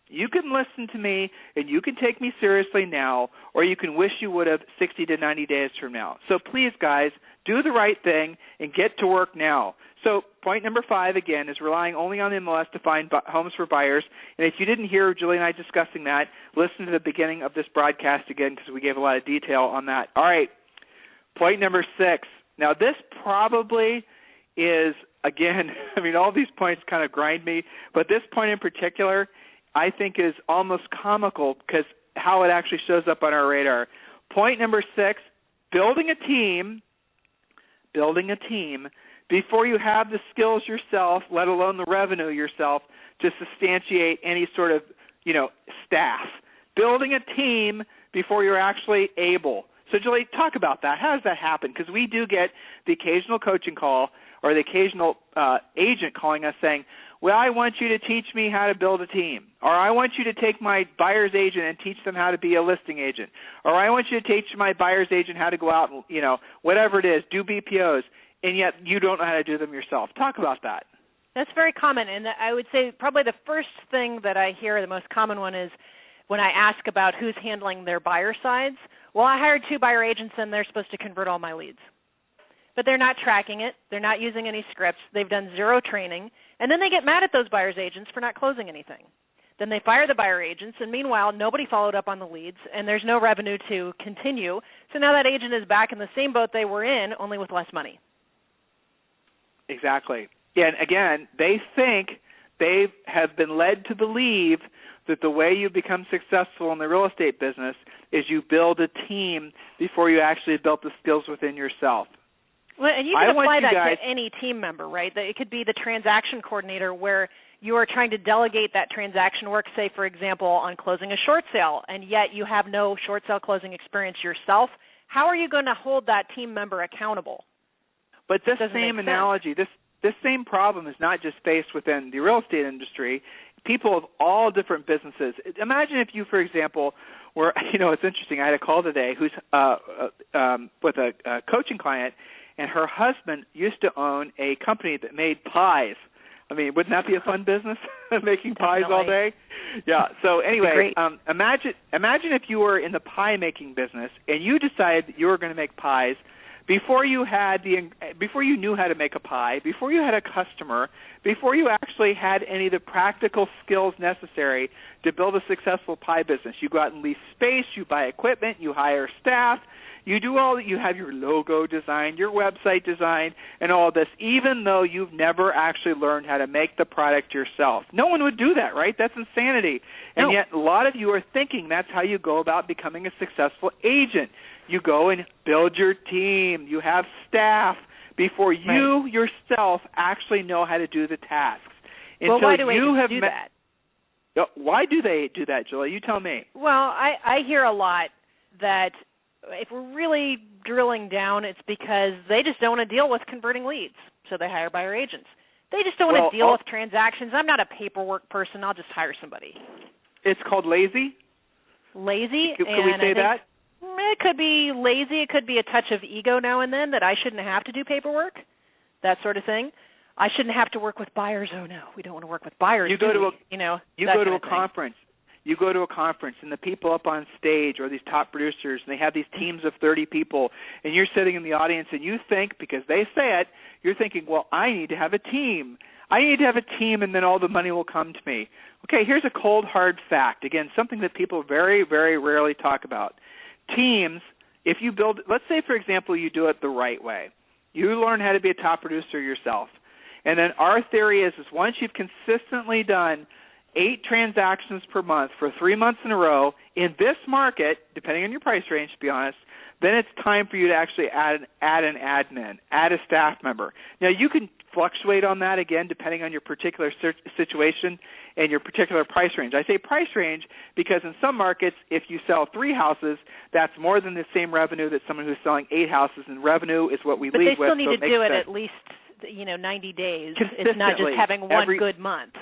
You can listen to me and you can take me seriously now, or you can wish you would have 60 to 90 days from now. So please, guys, do the right thing and get to work now. So point number 5, again, is relying only on the MLS to find homes for buyers. And if you didn't hear Julie and I discussing that, listen to the beginning of this broadcast again because we gave a lot of detail on that. All right, point number 6. Now, this probably is, again, I mean, all these points kind of grind me, but this point in particular I think is almost comical because how it actually shows up on our radar. Point number 6, building a team before you have the skills yourself, let alone the revenue yourself, to substantiate any sort of, staff. Building a team before you're actually able. So, Julie, talk about that. How does that happen? Because we do get the occasional coaching call or the occasional agent calling us saying, well, I want you to teach me how to build a team. Or I want you to take my buyer's agent and teach them how to be a listing agent. Or I want you to teach my buyer's agent how to go out and, whatever it is, do BPOs, and yet you don't know how to do them yourself. Talk about that. That's very common, and I would say probably the first thing that I hear, the most common one, is when I ask about who's handling their buyer sides. Well, I hired 2 buyer agents, and they're supposed to convert all my leads. But they're not tracking it. They're not using any scripts. They've done 0 training. And then they get mad at those buyer's agents for not closing anything. Then they fire the buyer agents, and meanwhile, nobody followed up on the leads, and there's no revenue to continue. So now that agent is back in the same boat they were in, only with less money. Exactly. Yeah, and again, they think they have been led to believe that the way you become successful in the real estate business is you build a team before you actually build the skills within yourself. Well, and you can apply that to any team member, right? It could be the transaction coordinator where you are trying to delegate that transaction work, say, for example, on closing a short sale, and yet you have no short sale closing experience yourself. How are you going to hold that team member accountable? But this same analogy, this same problem is not just faced within the real estate industry. People of all different businesses. Imagine if you, for example, were, it's interesting. I had a call today who's with a coaching client, and her husband used to own a company that made pies. I mean, wouldn't that be a fun business, making pies all day? Yeah. So anyway, imagine if you were in the pie making business and you decided that you were going to make pies before you knew how to make a pie, before you had a customer, before you actually had any of the practical skills necessary to build a successful pie business. You go out and lease space, you buy equipment, you hire staff, you do all that. You have your logo designed, your website designed, and all this, even though you've never actually learned how to make the product yourself. No one would do that, right? That's insanity. And yet a lot of you are thinking that's how you go about becoming a successful agent. You go and build your team. You have staff before you yourself actually know how to do the tasks. Well, why do agents do that? Why do they do that, Julie? You tell me. Well, I hear a lot that if we're really drilling down, it's because they just don't want to deal with converting leads, so they hire buyer agents. They just don't want to deal with transactions. I'm not a paperwork person. I'll just hire somebody. It's called lazy? Lazy. Could we say that? It could be lazy. It could be a touch of ego now and then that I shouldn't have to do paperwork, that sort of thing. I shouldn't have to work with buyers. Oh, no, we don't want to work with buyers. You go to a conference. You go to a conference, and the people up on stage are these top producers, and they have these teams of 30 people, and you're sitting in the audience, and you think, because they say it, you're thinking, well, I need to have a team. I need to have a team, and then all the money will come to me. Okay, here's a cold, hard fact. Again, something that people very, very rarely talk about. Teams, if you build, let's say, for example, you do it the right way. You learn how to be a top producer yourself. And then our theory is once you've consistently done 8 transactions per month for 3 months in a row in this market, depending on your price range, to be honest, then it's time for you to actually add an admin, add a staff member. Now, you can fluctuate on that, again, depending on your particular situation and your particular price range. I say price range because in some markets, if you sell 3 houses, that's more than the same revenue that someone who's selling 8 houses, and revenue is what we lead with. But they still need to do it at least 90 days. It's not just having one good month.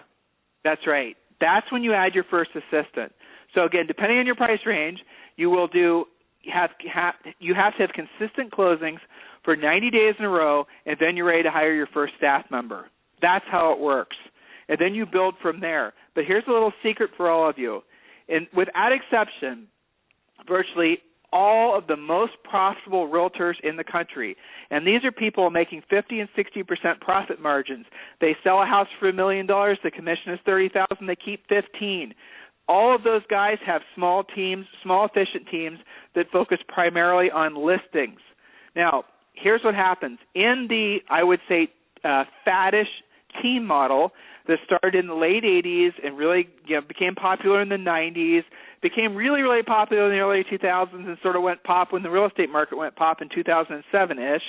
That's right. That's when you add your first assistant. So again, depending on your price range, you will you have to have consistent closings for 90 days in a row, and then you're ready to hire your first staff member. That's how it works. And then you build from there. But here's a little secret for all of you. And without exception, virtually all of the most profitable realtors in the country, and these are people making 50 and 60% profit margins. They sell a house for $1 million. The commission is $30,000. They keep $15,000. All of those guys have small teams, small efficient teams that focus primarily on listings. Now, here's what happens. In the, I would say, faddish team model that started in the late 80s and really became popular in the 90s, became really, really popular in the early 2000s and sort of went pop when the real estate market went pop in 2007-ish.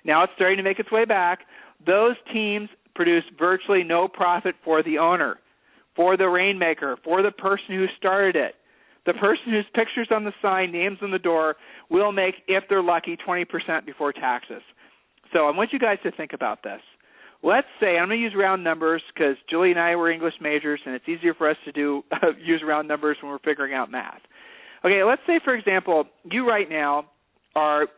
Now it's starting to make its way back. Those teams produce virtually no profit for the owner, for the rainmaker, for the person who started it. The person whose picture's on the sign, names on the door, will make, if they're lucky, 20% before taxes. So I want you guys to think about this. Let's say, I'm going to use round numbers because Julie and I were English majors, and it's easier for us to use round numbers when we're figuring out math. Okay, let's say, for example, you right now are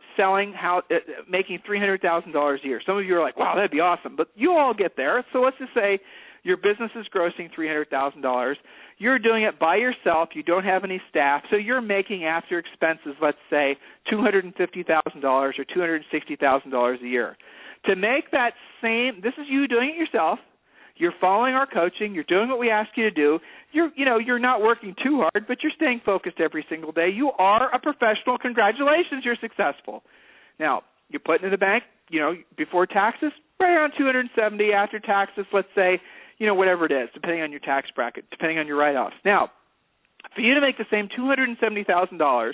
making $300,000 a year. Some of you are like, wow, that'd be awesome. But you all get there. So let's just say your business is grossing $300,000. You're doing it by yourself. You don't have any staff. So you're making, after expenses, let's say, $250,000 or $260,000 a year. To make that same, this is you doing it yourself. You're following our coaching. You're doing what we ask you to do. You're not working too hard, but you're staying focused every single day. You are a professional. Congratulations, you're successful. Now, you're putting in the bank, before taxes, right around $270. After taxes, let's say, whatever it is, depending on your tax bracket, depending on your write-offs. Now, for you to make the same $270,000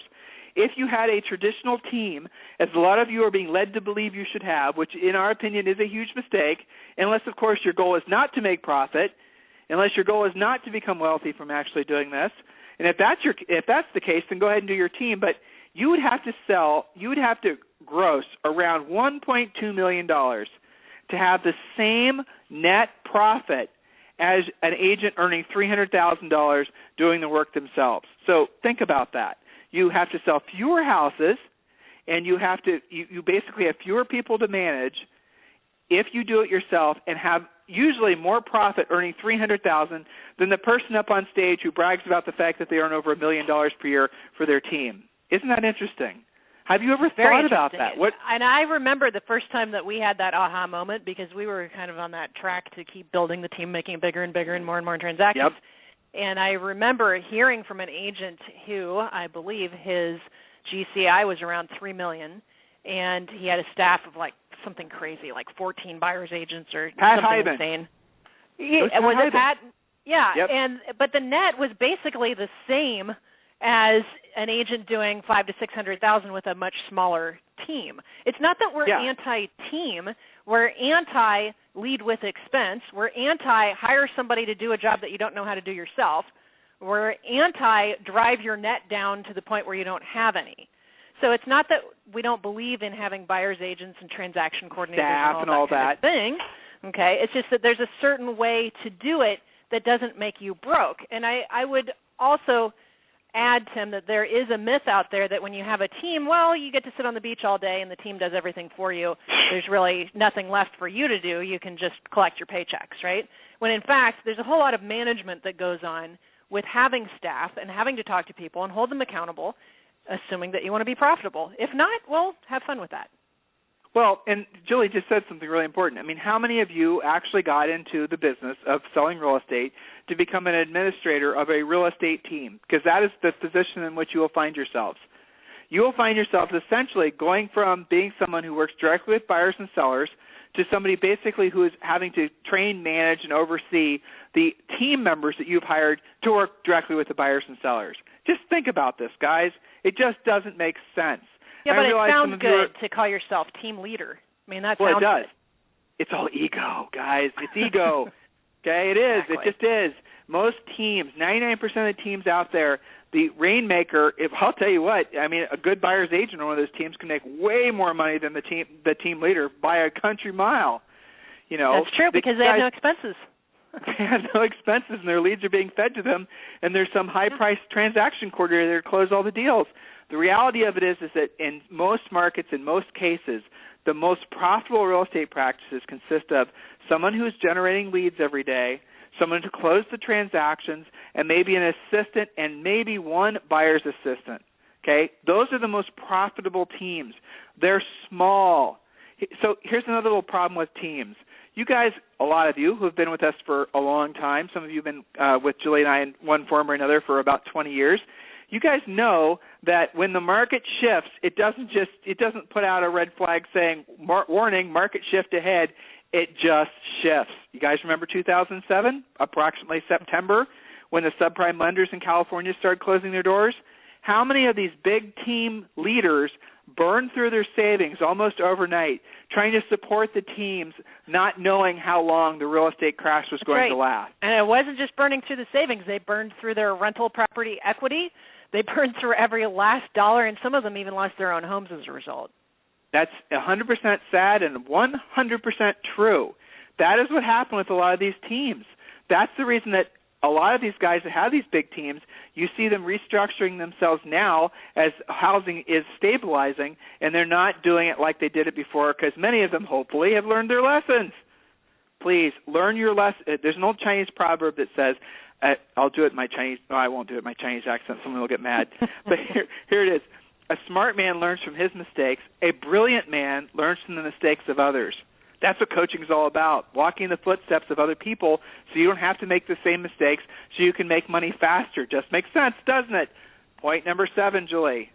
if you had a traditional team, as a lot of you are being led to believe you should have, which in our opinion is a huge mistake, unless, of course, your goal is not to make profit, unless your goal is not to become wealthy from actually doing this. And if that's the case, then go ahead and do your team. But you would have to gross around $1.2 million to have the same net profit as an agent earning $300,000 doing the work themselves. So think about that. You have to sell fewer houses, and you basically have fewer people to manage if you do it yourself, and have usually more profit earning $300,000 than the person up on stage who brags about the fact that they earn over $1 million per year for their team. Isn't that interesting? Have you ever thought about that? And I remember the first time that we had that aha moment, because we were kind of on that track to keep building the team, making it bigger and bigger and more transactions. Yep. And I remember hearing from an agent who, I believe his GCI was around $3 million, and he had a staff of like something crazy, like 14 buyer's agents or something insane. Was it Pat? Yeah. Yep. But the net was basically the same as an agent doing $500,000 to $600,000 with a much smaller team. It's not that we're anti-team. We're anti-lead with expense. We're anti-hire somebody to do a job that you don't know how to do yourself. We're anti-drive your net down to the point where you don't have any. So it's not that we don't believe in having buyer's agents and transaction coordinators staff and all that thing. Okay, it's just that there's a certain way to do it that doesn't make you broke. And I would also add, Tim, that there is a myth out there that when you have a team, well, you get to sit on the beach all day and the team does everything for you. There's really nothing left for you to do. You can just collect your paychecks, right? When in fact, there's a whole lot of management that goes on with having staff and having to talk to people and hold them accountable, assuming that you want to be profitable. If not, well, have fun with that. Well, and Julie just said something really important. I mean, how many of you actually got into the business of selling real estate to become an administrator of a real estate team? Because that is the position in which you will find yourselves. You will find yourselves essentially going from being someone who works directly with buyers and sellers to somebody basically who is having to train, manage, and oversee the team members that you've hired to work directly with the buyers and sellers. Just think about this, guys. It just doesn't make sense. Yeah, but it sounds good to call yourself team leader. I mean, that sounds good. Well, it does. Good. It's all ego, guys. It's ego. Okay, it is. Exactly. It just is. Most teams, 99% of the teams out there, the rainmaker, I'll tell you what, I mean, a good buyer's agent on one of those teams can make way more money than the team leader by a country mile. You know, that's true, because they have no expenses. They have no expenses, and their leads are being fed to them, and there's some high-priced transaction coordinator to close all the deals. The reality of it is that in most markets, in most cases, the most profitable real estate practices consist of someone who's generating leads every day, someone to close the transactions, and maybe an assistant and maybe one buyer's assistant. Okay? Those are the most profitable teams. They're small. So here's another little problem with teams. You guys, a lot of you who have been with us for a long time, some of you have been with Julie and I in one form or another for about 20 years, you guys know that when the market shifts, it doesn't put out a red flag saying, warning, market shift ahead. It just shifts. You guys remember 2007, approximately September, when the subprime lenders in California started closing their doors? How many of these big team leaders burned through their savings almost overnight, trying to support the teams, not knowing how long the real estate crash was going to last? And it wasn't just burning through the savings. They burned through their rental property equity. They burned through every last dollar, and some of them even lost their own homes as a result. That's 100% sad and 100% true. That is what happened with a lot of these teams. That's the reason that a lot of these guys that have these big teams, you see them restructuring themselves now as housing is stabilizing, and they're not doing it like they did it before, because many of them hopefully have learned their lessons. Please, learn your lesson. There's an old Chinese proverb that says, I'll do it in my Chinese, no, I won't do it in my Chinese accent, someone will get mad. But here it is. A smart man learns from his mistakes. A brilliant man learns from the mistakes of others. That's what coaching is all about, walking in the footsteps of other people so you don't have to make the same mistakes, so you can make money faster. Just makes sense, doesn't it? Point number 7, Julie.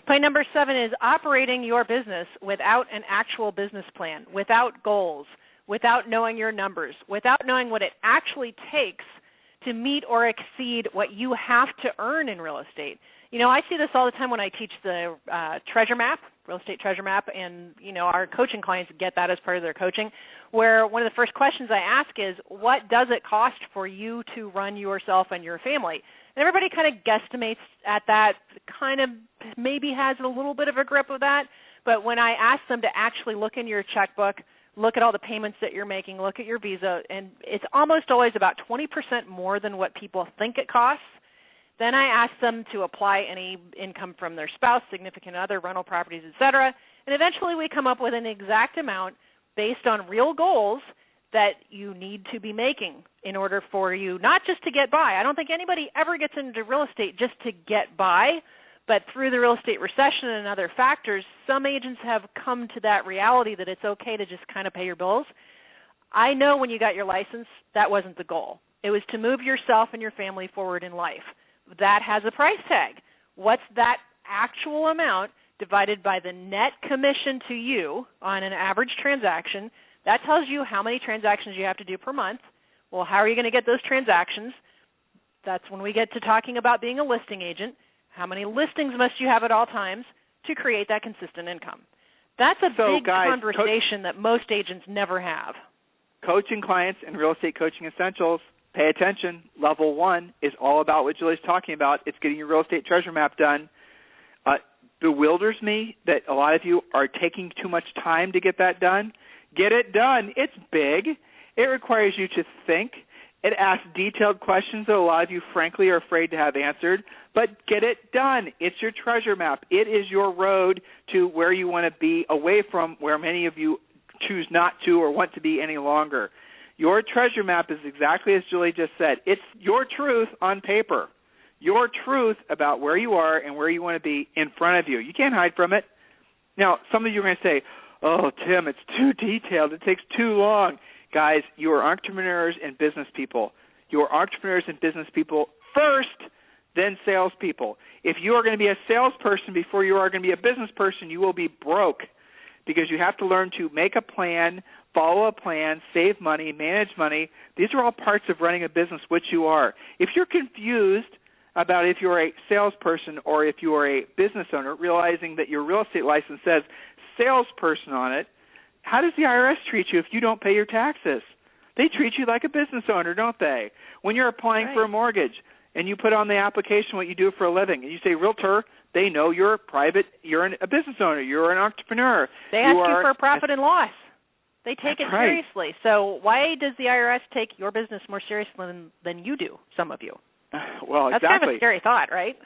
Point number 7 is operating your business without an actual business plan, without goals, without knowing your numbers, without knowing what it actually takes to meet or exceed what you have to earn in real estate. I see this all the time when I teach the treasure map, real estate treasure map, and, our coaching clients get that as part of their coaching, where one of the first questions I ask is, what does it cost for you to run yourself and your family? And everybody kind of guesstimates at that, kind of maybe has a little bit of a grip of that, but when I ask them to actually look in your checkbook, look at all the payments that you're making, look at your Visa, and it's almost always about 20% more than what people think it costs. Then I ask them to apply any income from their spouse, significant other, rental properties, et cetera, and eventually we come up with an exact amount based on real goals that you need to be making in order for you not just to get by. I don't think anybody ever gets into real estate just to get by, but through the real estate recession and other factors, some agents have come to that reality that it's okay to just kind of pay your bills. I know when you got your license, that wasn't the goal. It was to move yourself and your family forward in life. That has a price tag. What's that actual amount divided by the net commission to you on an average transaction? That tells you how many transactions you have to do per month. Well, how are you going to get those transactions? That's when we get to talking about being a listing agent. How many listings must you have at all times to create that consistent income? That's a big conversation that most agents never have. Coaching clients and real estate coaching essentials, pay attention. Level 1 is all about what Julie's talking about. It's getting your real estate treasure map done. Bewilders me that a lot of you are taking too much time to get that done. Get it done. It's big. It requires you to think. It asks detailed questions that a lot of you, frankly, are afraid to have answered. But get it done. It's your treasure map. It is your road to where you want to be, away from where many of you choose not to or want to be any longer. Your treasure map is exactly as Julie just said. It's your truth on paper. Your truth about where you are and where you want to be in front of you. You can't hide from it. Now, some of you are going to say, oh, Tim, it's too detailed. It takes too long. Guys, you are entrepreneurs and business people. You are entrepreneurs and business people first, then salespeople. If you are going to be a salesperson before you are going to be a business person, you will be broke because you have to learn to make a plan, follow a plan, save money, manage money. These are all parts of running a business, which you are. If you're confused about if you're a salesperson or if you are a business owner, realizing that your real estate license says salesperson on it, how does the IRS treat you if you don't pay your taxes? They treat you like a business owner, don't they? When you're applying for a mortgage and you put on the application what you do for a living and you say realtor, they know you're a business owner, you're an entrepreneur. They ask you for profit and loss. They take it seriously. So why does the IRS take your business more seriously than you do, some of you? Well, That's kind of a scary thought, right?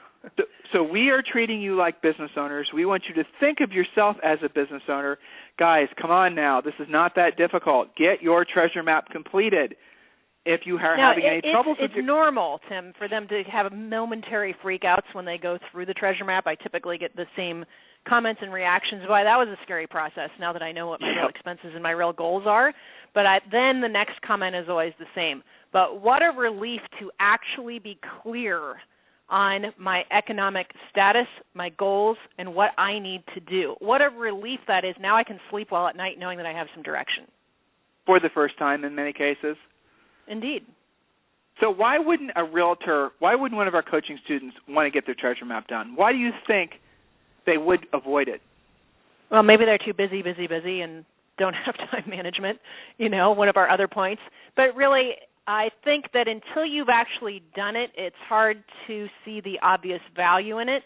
So we are treating you like business owners. We want you to think of yourself as a business owner. Guys, come on now. This is not that difficult. Get your treasure map completed. If you are having any troubles with it's normal, Tim, for them to have momentary freakouts when they go through the treasure map. I typically get the same comments and reactions. Why, that was a scary process now that I know what my real expenses and my real goals are. But then the next comment is always the same. But what a relief to actually be clear on my economic status, my goals, and what I need to do. What a relief that is. Now I can sleep well at night knowing that I have some direction. For the first time in many cases. Indeed. So why wouldn't one of our coaching students want to get their treasure map done? Why do you think they would avoid it? Well, maybe they're too busy and don't have time management, one of our other points. But really, I think that until you've actually done it, it's hard to see the obvious value in it.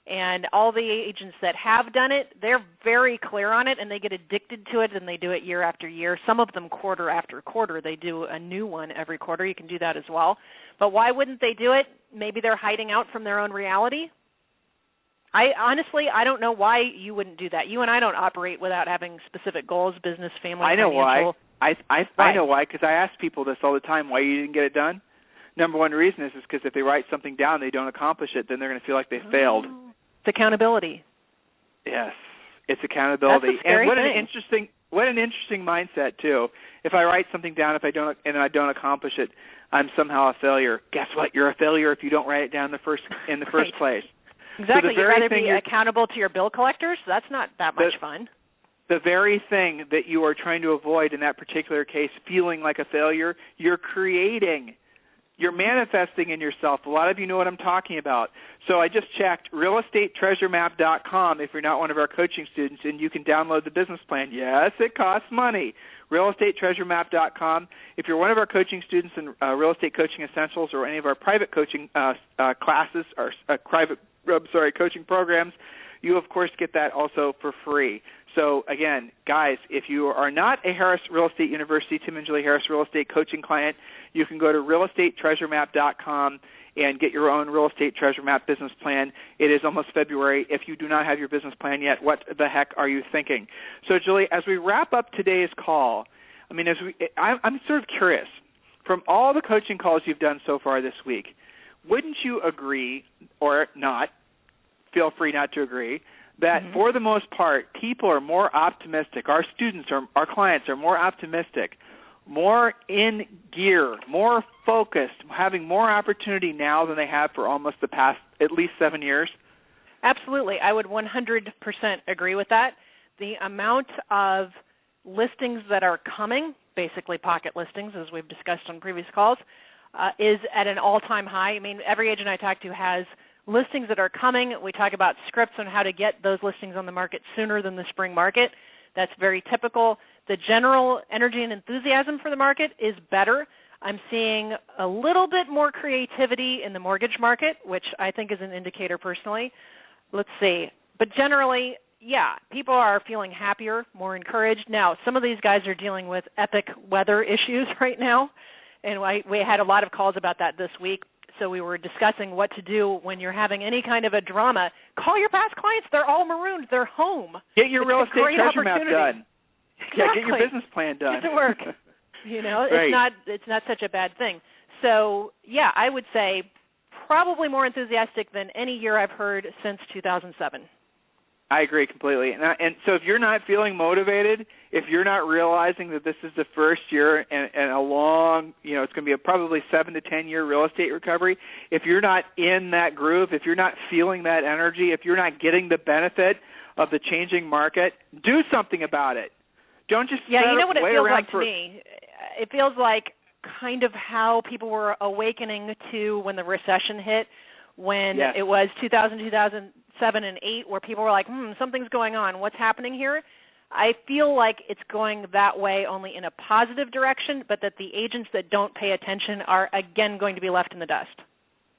And all the agents that have done it, they're very clear on it, and they get addicted to it, and they do it year after year. Some of them quarter after quarter. They do a new one every quarter. You can do that as well. But why wouldn't they do it? Maybe they're hiding out from their own reality. I don't know why you wouldn't do that. You and I don't operate without having specific goals, business, family, I know financial. Why. I know why, because I ask people this all the time, why you didn't get it done. Number one reason is because if they write something down, they don't accomplish it, then they're going to feel like they failed. It's accountability. Yes, it's accountability. That's a scary thing. What an interesting mindset too. If I write something down, I don't accomplish it, I'm somehow a failure. Guess what? You're a failure if you don't write it down in the first place. Exactly. You'd rather be accountable to your bill collectors? That's not that much fun. The very thing that you are trying to avoid in that particular case, feeling like a failure, you're creating. You're manifesting in yourself. A lot of you know what I'm talking about. So I just checked realestatetreasuremap.com if you're not one of our coaching students, and you can download the business plan. Yes, it costs money. realestatetreasuremap.com. If you're one of our coaching students in Real Estate Coaching Essentials or any of our private coaching classes or coaching programs, you, of course, get that also for free. So, again, guys, if you are not a Harris Real Estate University, Tim and Julie Harris Real Estate Coaching client, you can go to realestatetreasuremap.com and get your own Real Estate Treasure Map business plan. It is almost February. If you do not have your business plan yet, what the heck are you thinking? So, Julie, as we wrap up today's call, I'm sort of curious. From all the coaching calls you've done so far this week, wouldn't you agree, or not, feel free not to agree, that for the most part, people are more optimistic. Our students, our clients are more optimistic, more in gear, more focused, having more opportunity now than they have for almost the past at least 7 years? Absolutely. I would 100% agree with that. The amount of listings that are coming, basically pocket listings, as we've discussed on previous calls, is at an all-time high. I mean, every agent I talk to has listings that are coming. We talk about scripts on how to get those listings on the market sooner than the spring market. That's very typical. The general energy and enthusiasm for the market is better. I'm seeing a little bit more creativity in the mortgage market, which I think is an indicator personally. Let's see. But generally, yeah, people are feeling happier, more encouraged. Now, some of these guys are dealing with epic weather issues right now, and we had a lot of calls about that this week. So we were discussing what to do when you're having any kind of a drama. Call your past clients. They're all marooned. They're home. Get your real estate treasure map done. Exactly. Yeah, get your business plan done. Get to work. Right. It's not such a bad thing. So, yeah, I would say probably more enthusiastic than any year I've heard since 2007. I agree completely. And so if you're not feeling motivated, if you're not realizing that this is the first year and a long, it's going to be a probably 7 to 10 year real estate recovery, if you're not in that groove, if you're not feeling that energy, if you're not getting the benefit of the changing market, do something about it. Don't just you know what it feels like to for me? It feels like kind of how people were awakening to when the recession hit, when it was 2000, 2007, and 2008, where people were like, something's going on. What's happening here? I feel like it's going that way only in a positive direction, but that the agents that don't pay attention are, again, going to be left in the dust.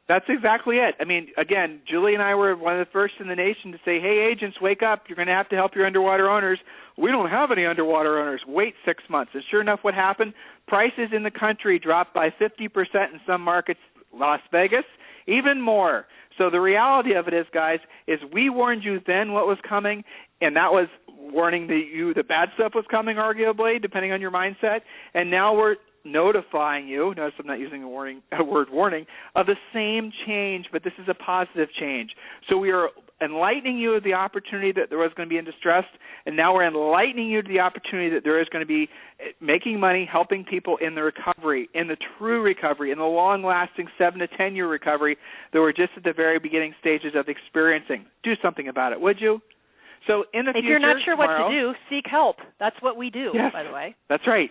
That's exactly it. I mean, again, Julie and I were one of the first in the nation to say, hey, agents, wake up. You're going to have to help your underwater owners. We don't have any underwater owners. Wait 6 months. And sure enough, what happened? Prices in the country dropped by 50% in some markets, Las Vegas, even more. So the reality of it is, guys, is we warned you then what was coming, and that was warning you the bad stuff was coming, arguably, depending on your mindset. And now we're notifying you, notice I'm not using a word warning, of the same change, but this is a positive change. So we are enlightening you of the opportunity that there was going to be in distress, and now we're enlightening you to the opportunity that there is going to be making money, helping people in the recovery, in the true recovery, in the long-lasting 7 to 10 year recovery that we're just at the very beginning stages of experiencing. Do something about it, would you? So in the future, if you're not sure tomorrow, what to do, seek help. That's what we do, yes, by the way. That's right.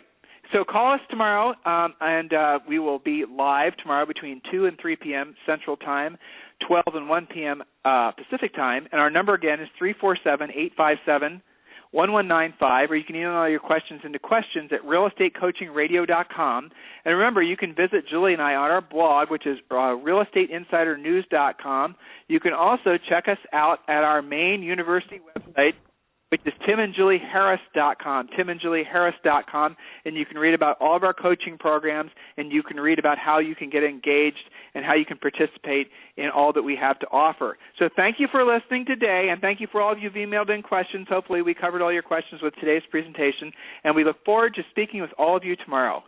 So call us tomorrow, and we will be live tomorrow between 2 and 3 p.m. Central Time, 12 and 1 p.m. Pacific Time. And our number again is 347-857-1195, or you can email all your questions into questions@realestatecoachingradio.com. And remember, you can visit Julie and I on our blog, which is realestateinsidernews.com. You can also check us out at our main university website, which is timandjulieharris.com, timandjulieharris.com, and you can read about all of our coaching programs, and you can read about how you can get engaged and how you can participate in all that we have to offer. So thank you for listening today, and thank you for all of you who've emailed in questions. Hopefully we covered all your questions with today's presentation, and we look forward to speaking with all of you tomorrow.